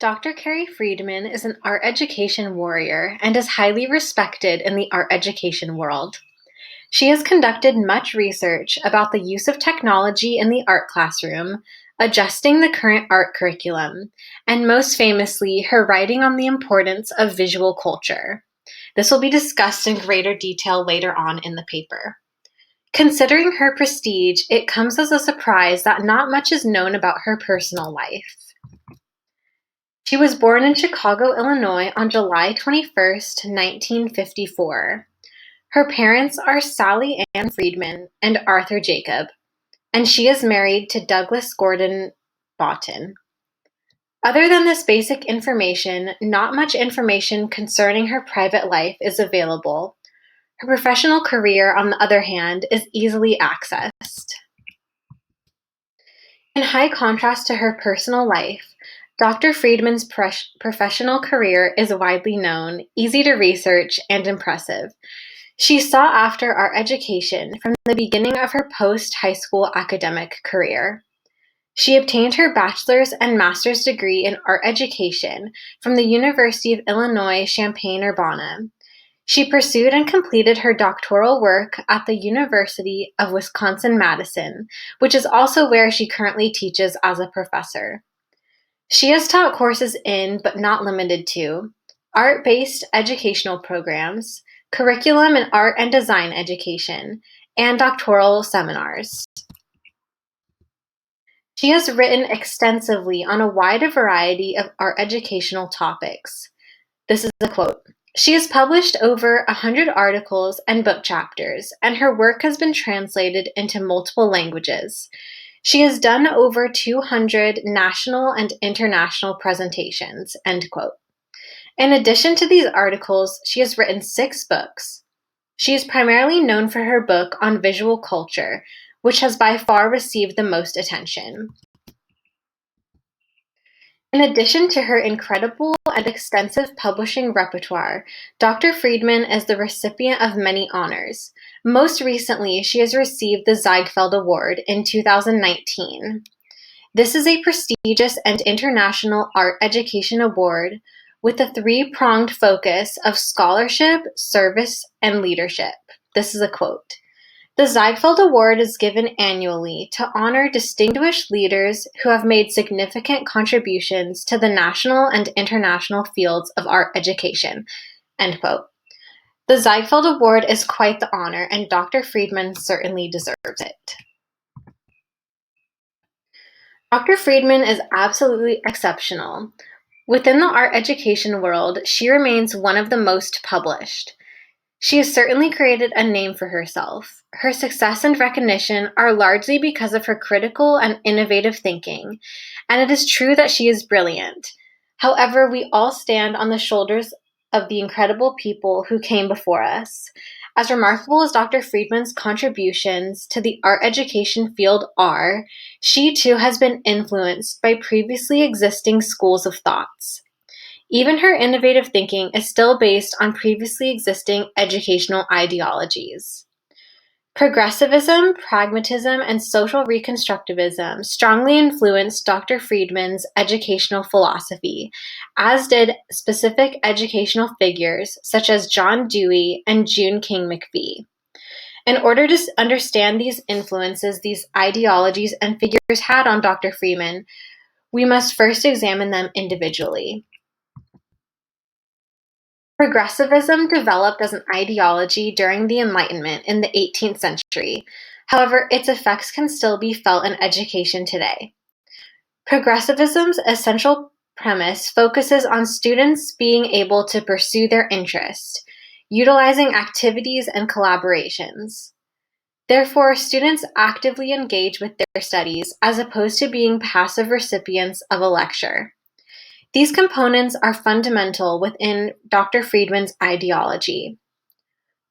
Dr. Kerry Freedman is an art education warrior and is highly respected in the art education world. She has conducted much research about the use of technology in the art classroom, adjusting the current art curriculum, and most famously, her writing on the importance of visual culture. This will be discussed in greater detail later on in the paper. Considering her prestige, it comes as a surprise that not much is known about her personal life. She was born in Chicago, Illinois on July 21st, 1954. Her parents are Sally Ann Freedman and Arthur Jacob, and she is married to Douglas Gordon Boughton. Other than this basic information, not much information concerning her private life is available. Her professional career, on the other hand, is easily accessed. In high contrast to her personal life, Dr. Freedman's professional career is widely known, easy to research, and impressive. She sought after art education from the beginning of her post-high school academic career. She obtained her bachelor's and master's degree in art education from the University of Illinois Champaign-Urbana. She pursued and completed her doctoral work at the University of Wisconsin-Madison, which is also where she currently teaches as a professor. She has taught courses in, but not limited to, art-based educational programs, curriculum in art and design education, and doctoral seminars. She has written extensively on a wide variety of art educational topics. This is a quote. She has published over 100 articles and book chapters, and her work has been translated into multiple languages. She has done over 200 national and international presentations, end quote. In addition to these articles, she has written 6 books. She is primarily known for her book on visual culture, which has by far received the most attention. In addition to her incredible and extensive publishing repertoire, Dr. Freedman is the recipient of many honors. Most recently, she has received the Ziegfeld Award in 2019. This is a prestigious and international art education award with a 3-pronged focus of scholarship, service, and leadership. This is a quote. The Ziegfeld Award is given annually to honor distinguished leaders who have made significant contributions to the national and international fields of art education, end quote. The Ziegfeld Award is quite the honor, and Dr. Freedman certainly deserves it. Dr. Freedman is absolutely exceptional. Within the art education world, she remains one of the most published. She has certainly created a name for herself. Her success and recognition are largely because of her critical and innovative thinking, and it is true that she is brilliant. However, we all stand on the shoulders of the incredible people who came before us. As remarkable as Dr. Freedman's contributions to the art education field are, she too has been influenced by previously existing schools of thoughts. Even her innovative thinking is still based on previously existing educational ideologies. Progressivism, pragmatism, and social reconstructivism strongly influenced Dr. Freedman's educational philosophy, as did specific educational figures such as John Dewey and June King McPhee. In order to understand these influences these ideologies and figures had on Dr. Freedman, we must first examine them individually. Progressivism developed as an ideology during the Enlightenment in the 18th century. However, its effects can still be felt in education today. Progressivism's essential premise focuses on students being able to pursue their interest, utilizing activities and collaborations. Therefore, students actively engage with their studies as opposed to being passive recipients of a lecture. These components are fundamental within Dr. Freedman's ideology.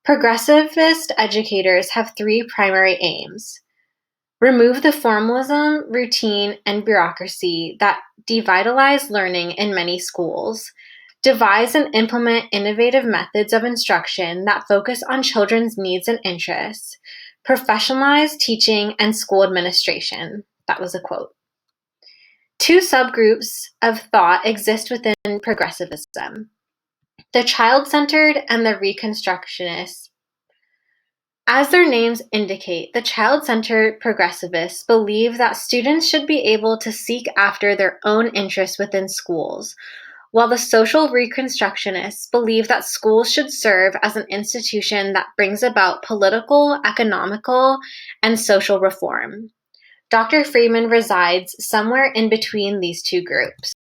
Progressivist educators have 3 primary aims. Remove the formalism, routine, and bureaucracy that devitalize learning in many schools. Devise and implement innovative methods of instruction that focus on children's needs and interests. Professionalize teaching and school administration. That was a quote. Two subgroups of thought exist within progressivism: the child-centered and the reconstructionist. As their names indicate, the child-centered progressivists believe that students should be able to seek after their own interests within schools, while the social reconstructionists believe that schools should serve as an institution that brings about political, economical, and social reform. Dr. Freedman resides somewhere in between these two groups.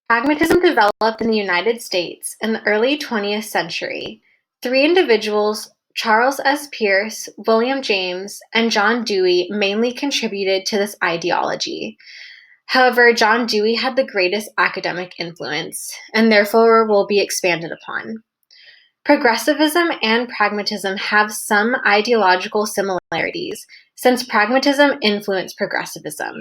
Pragmatism developed in the United States in the early 20th century. Three individuals, Charles S. Peirce, William James, and John Dewey, mainly contributed to this ideology. However, John Dewey had the greatest academic influence, and therefore will be expanded upon. Progressivism and pragmatism have some ideological similarities, since pragmatism influenced progressivism.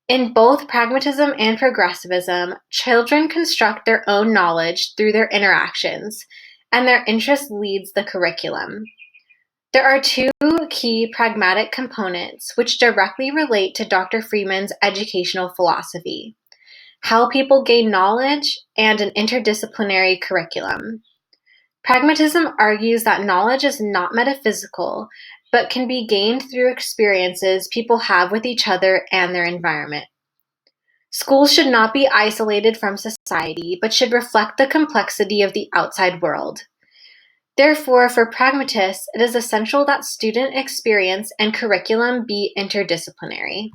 In both pragmatism and progressivism, children construct their own knowledge through their interactions, and their interest leads the curriculum. There are two key pragmatic components which directly relate to Dr. Freedman's educational philosophy: how people gain knowledge and an interdisciplinary curriculum. Pragmatism argues that knowledge is not metaphysical, but can be gained through experiences people have with each other and their environment. Schools should not be isolated from society, but should reflect the complexity of the outside world. Therefore, for pragmatists, it is essential that student experience and curriculum be interdisciplinary.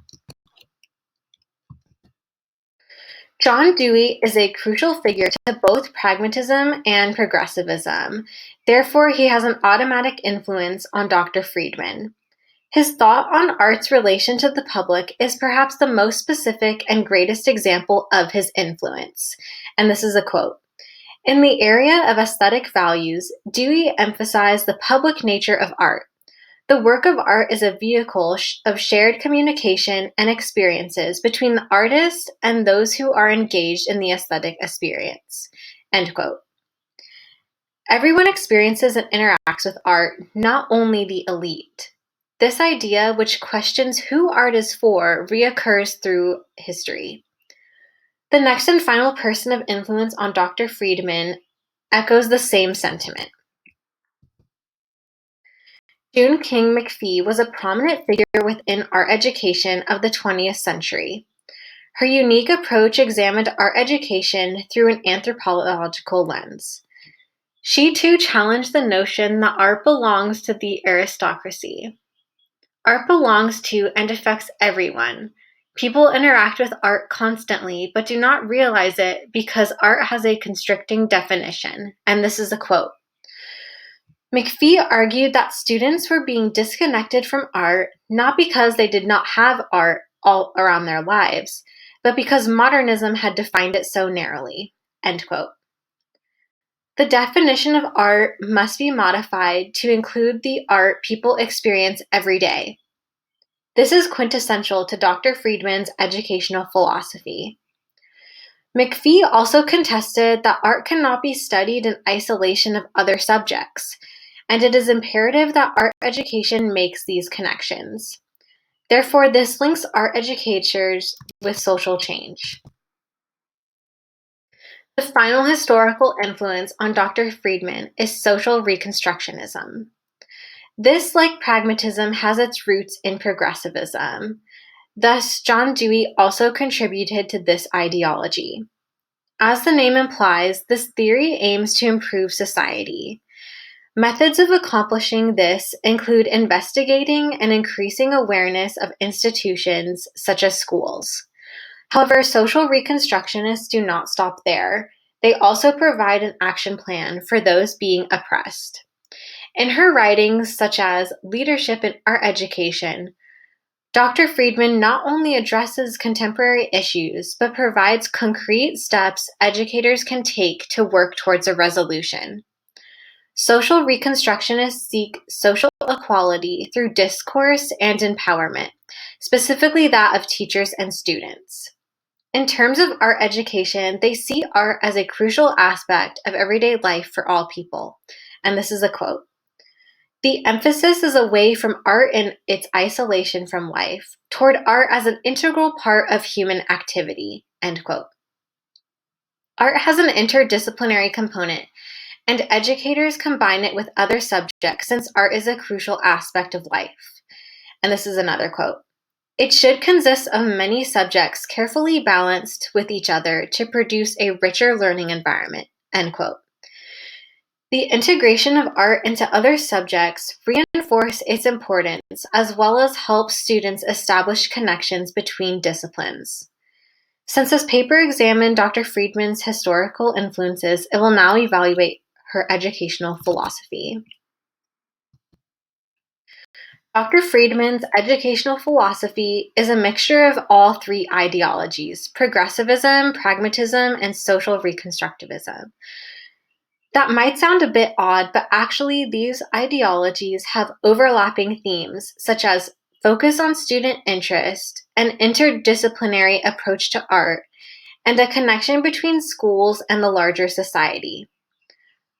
John Dewey is a crucial figure to both pragmatism and progressivism. Therefore, he has an automatic influence on Dr. Freedman. His thought on art's relation to the public is perhaps the most specific and greatest example of his influence. And this is a quote. In the area of aesthetic values, Dewey emphasized the public nature of art. The work of art is a vehicle of shared communication and experiences between the artist and those who are engaged in the aesthetic experience. End quote. Everyone experiences and interacts with art, not only the elite. This idea, which questions who art is for, reoccurs through history. The next and final person of influence on Dr. Freedman echoes the same sentiment. June King McPhee was a prominent figure within art education of the 20th century. Her unique approach examined art education through an anthropological lens. She too challenged the notion that art belongs to the aristocracy. Art belongs to and affects everyone. People interact with art constantly, but do not realize it because art has a constricting definition. And this is a quote. McPhee argued that students were being disconnected from art not because they did not have art all around their lives, but because modernism had defined it so narrowly. End quote. The definition of art must be modified to include the art people experience every day. This is quintessential to Dr. Freedman's educational philosophy. McPhee also contested that art cannot be studied in isolation of other subjects, and it is imperative that art education makes these connections. Therefore, this links art educators with social change. The final historical influence on Dr. Freedman is social reconstructionism. This, like pragmatism, has its roots in progressivism. Thus, John Dewey also contributed to this ideology. As the name implies, this theory aims to improve society. Methods of accomplishing this include investigating and increasing awareness of institutions such as schools. However, social reconstructionists do not stop there. They also provide an action plan for those being oppressed. In her writings, such as Leadership in Art Education, Dr. Freedman not only addresses contemporary issues, but provides concrete steps educators can take to work towards a resolution. Social reconstructionists seek social equality through discourse and empowerment, specifically that of teachers and students. In terms of art education, they see art as a crucial aspect of everyday life for all people. And this is a quote. The emphasis is away from art in its isolation from life, toward art as an integral part of human activity, end quote. Art has an interdisciplinary component, and educators combine it with other subjects since art is a crucial aspect of life. And this is another quote. It should consist of many subjects carefully balanced with each other to produce a richer learning environment, end quote. The integration of art into other subjects reinforces its importance as well as helps students establish connections between disciplines. Since this paper examined Dr. Freedman's historical influences, it will now evaluate her educational philosophy. Dr. Freedman's educational philosophy is a mixture of all three ideologies: progressivism, pragmatism, and social reconstructivism. That might sound a bit odd, but actually these ideologies have overlapping themes such as focus on student interest, an interdisciplinary approach to art, and a connection between schools and the larger society.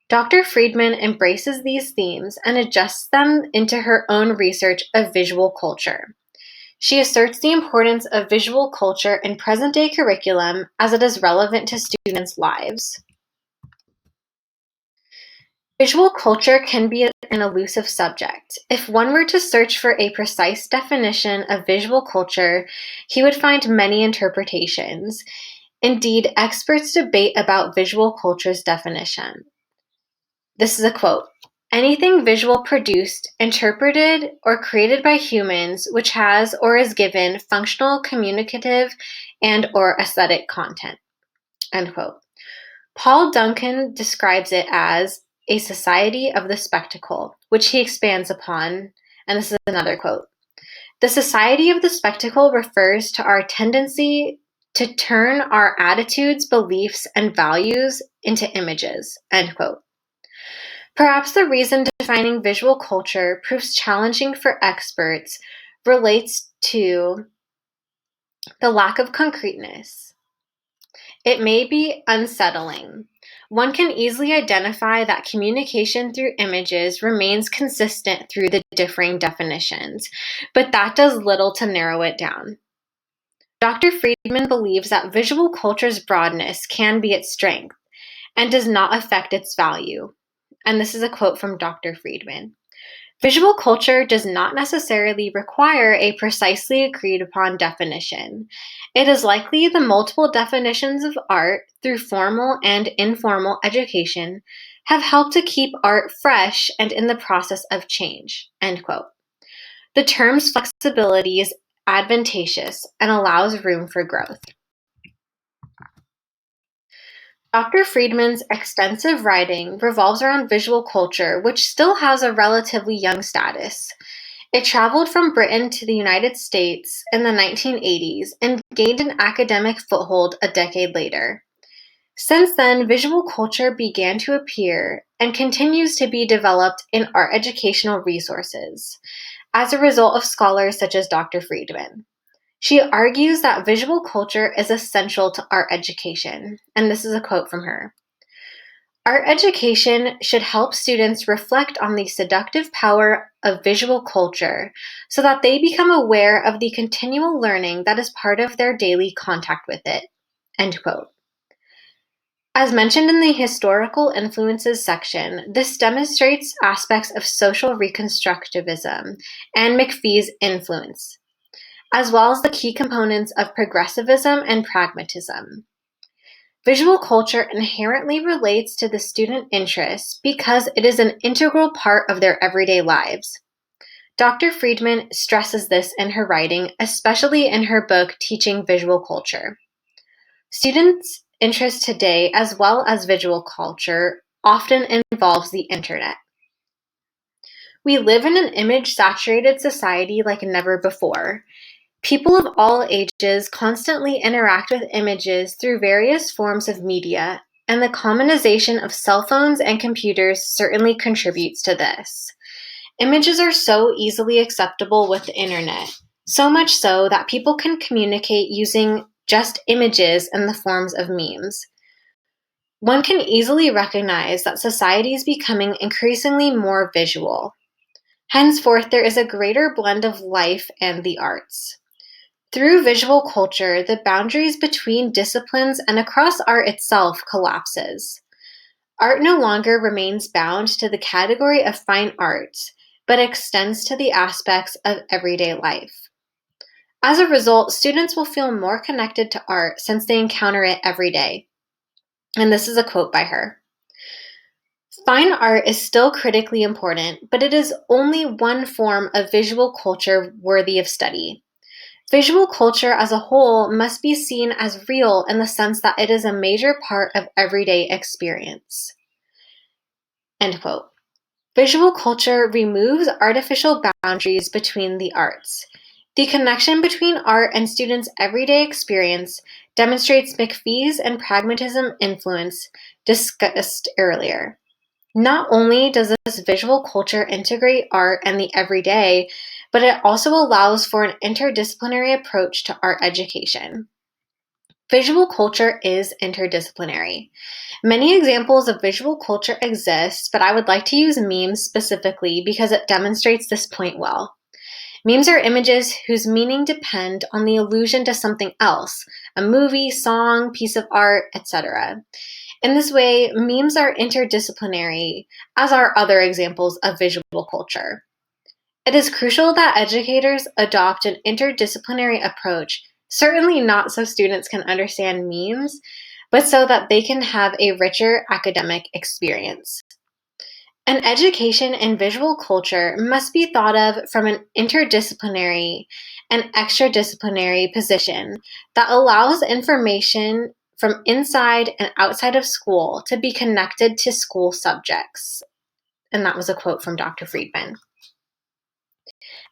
Dr. Freedman embraces these themes and adjusts them into her own research of visual culture. She asserts the importance of visual culture in present-day curriculum as it is relevant to students' lives. Visual culture can be an elusive subject. If one were to search for a precise definition of visual culture, he would find many interpretations. Indeed, experts debate about visual culture's definition. This is a quote. Anything visual produced, interpreted, or created by humans which has or is given functional, communicative, and or aesthetic content, end quote. Paul Duncan describes it as a society of the spectacle, which he expands upon, and this is another quote. The society of the spectacle refers to our tendency to turn our attitudes, beliefs, and values into images, end quote. Perhaps the reason defining visual culture proves challenging for experts relates to the lack of concreteness. It may be unsettling. One can easily identify that communication through images remains consistent through the differing definitions, but that does little to narrow it down. Dr. Freedman believes that visual culture's broadness can be its strength and does not affect its value. And this is a quote from Dr. Freedman. Visual culture does not necessarily require a precisely agreed upon definition. It is likely the multiple definitions of art through formal and informal education have helped to keep art fresh and in the process of change, end quote. The term's flexibility is advantageous and allows room for growth. Dr. Freedman's extensive writing revolves around visual culture, which still has a relatively young status. It traveled from Britain to the United States in the 1980s and gained an academic foothold a decade later. Since then, visual culture began to appear and continues to be developed in art educational resources as a result of scholars such as Dr. Freedman. She argues that visual culture is essential to art education, and this is a quote from her. Art education should help students reflect on the seductive power of visual culture so that they become aware of the continual learning that is part of their daily contact with it, end quote. As mentioned in the historical influences section, this demonstrates aspects of social reconstructivism and McPhee's influence, as well as the key components of progressivism and pragmatism. Visual culture inherently relates to the student interests because it is an integral part of their everyday lives. Dr. Freedman stresses this in her writing, especially in her book, Teaching Visual Culture. Students' interest today, as well as visual culture, often involves the internet. We live in an image-saturated society like never before. People of all ages constantly interact with images through various forms of media, and the commonization of cell phones and computers certainly contributes to this. Images are so easily acceptable with the internet, so much so that people can communicate using just images in the forms of memes. One can easily recognize that society is becoming increasingly more visual. Henceforth, there is a greater blend of life and the arts. Through visual culture, the boundaries between disciplines and across art itself collapses. Art no longer remains bound to the category of fine arts, but extends to the aspects of everyday life. As a result, students will feel more connected to art since they encounter it every day. And this is a quote by her. Fine art is still critically important, but it is only one form of visual culture worthy of study. Visual culture as a whole must be seen as real in the sense that it is a major part of everyday experience. End quote. Visual culture removes artificial boundaries between the arts. The connection between art and students' everyday experience demonstrates McPhee's and pragmatism influence discussed earlier. Not only does this visual culture integrate art and the everyday, but it also allows for an interdisciplinary approach to art education. Visual culture is interdisciplinary. Many examples of visual culture exist, but I would like to use memes specifically because it demonstrates this point well. Memes are images whose meaning depend on the allusion to something else, a movie, song, piece of art, etc. In this way, memes are interdisciplinary, as are other examples of visual culture. It is crucial that educators adopt an interdisciplinary approach, certainly not so students can understand memes, but so that they can have a richer academic experience. An education in visual culture must be thought of from an interdisciplinary and extradisciplinary position that allows information from inside and outside of school to be connected to school subjects. And that was a quote from Dr. Freedman.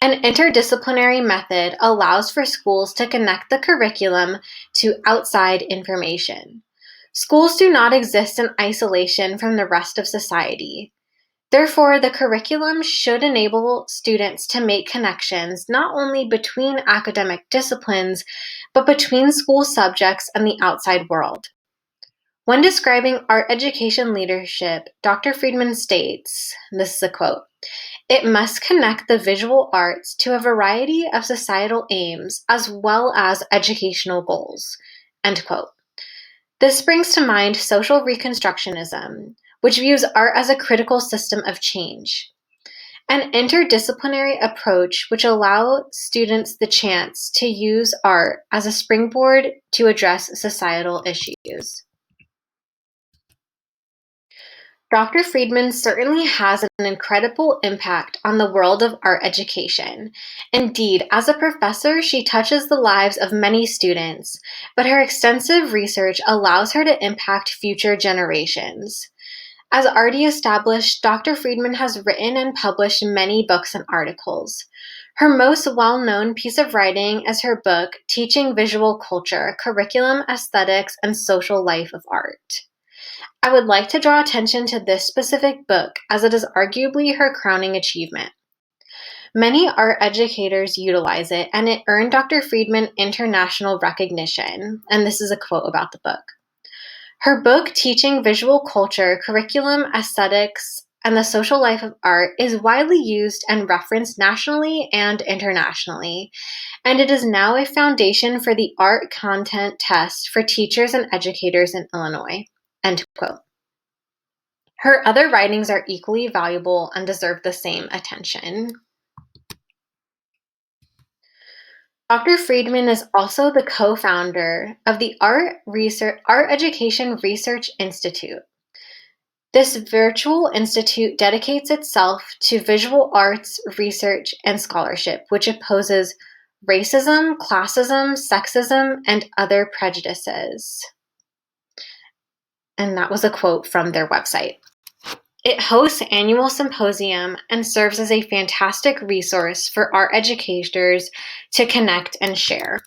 An interdisciplinary method allows for schools to connect the curriculum to outside information. Schools do not exist in isolation from the rest of society. Therefore, the curriculum should enable students to make connections not only between academic disciplines, but between school subjects and the outside world. When describing art education leadership, Dr. Freedman states, this is a quote, "It must connect the visual arts to a variety of societal aims as well as educational goals." End quote. This brings to mind social reconstructionism, which views art as a critical system of change. An interdisciplinary approach which allows students the chance to use art as a springboard to address societal issues. Dr. Freedman certainly has an incredible impact on the world of art education. Indeed, as a professor, she touches the lives of many students, but her extensive research allows her to impact future generations. As already established, Dr. Freedman has written and published many books and articles. Her most well-known piece of writing is her book, Teaching Visual Culture, Curriculum, Aesthetics, and Social Life of Art. I would like to draw attention to this specific book as it is arguably her crowning achievement. Many art educators utilize it, and it earned Dr. Freedman international recognition. And this is a quote about the book. Her book, Teaching Visual Culture, Curriculum, Aesthetics, and the Social Life of Art, is widely used and referenced nationally and internationally, and it is now a foundation for the art content test for teachers and educators in Illinois. End quote. Her other writings are equally valuable and deserve the same attention. Dr. Freedman is also the co-founder of the Art Education Research Institute. This virtual institute dedicates itself to visual arts research and scholarship, which opposes racism, classism, sexism, and other prejudices. And that was a quote from their website. It hosts annual symposium and serves as a fantastic resource for art educators to connect and share.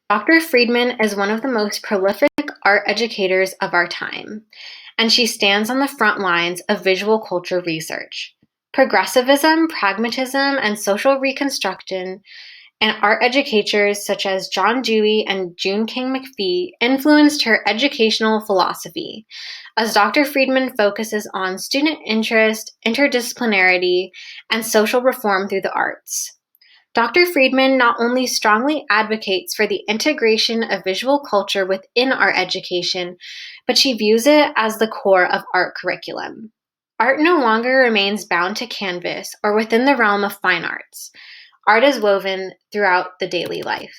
Dr. Freedman is one of the most prolific art educators of our time, and she stands on the front lines of visual culture research. Progressivism, pragmatism, and social reconstruction and art educators such as John Dewey and June King McPhee influenced her educational philosophy, as Dr. Freedman focuses on student interest, interdisciplinarity, and social reform through the arts. Dr. Freedman not only strongly advocates for the integration of visual culture within art education, but she views it as the core of art curriculum. Art no longer remains bound to canvas or within the realm of fine arts. Art is woven throughout the daily life.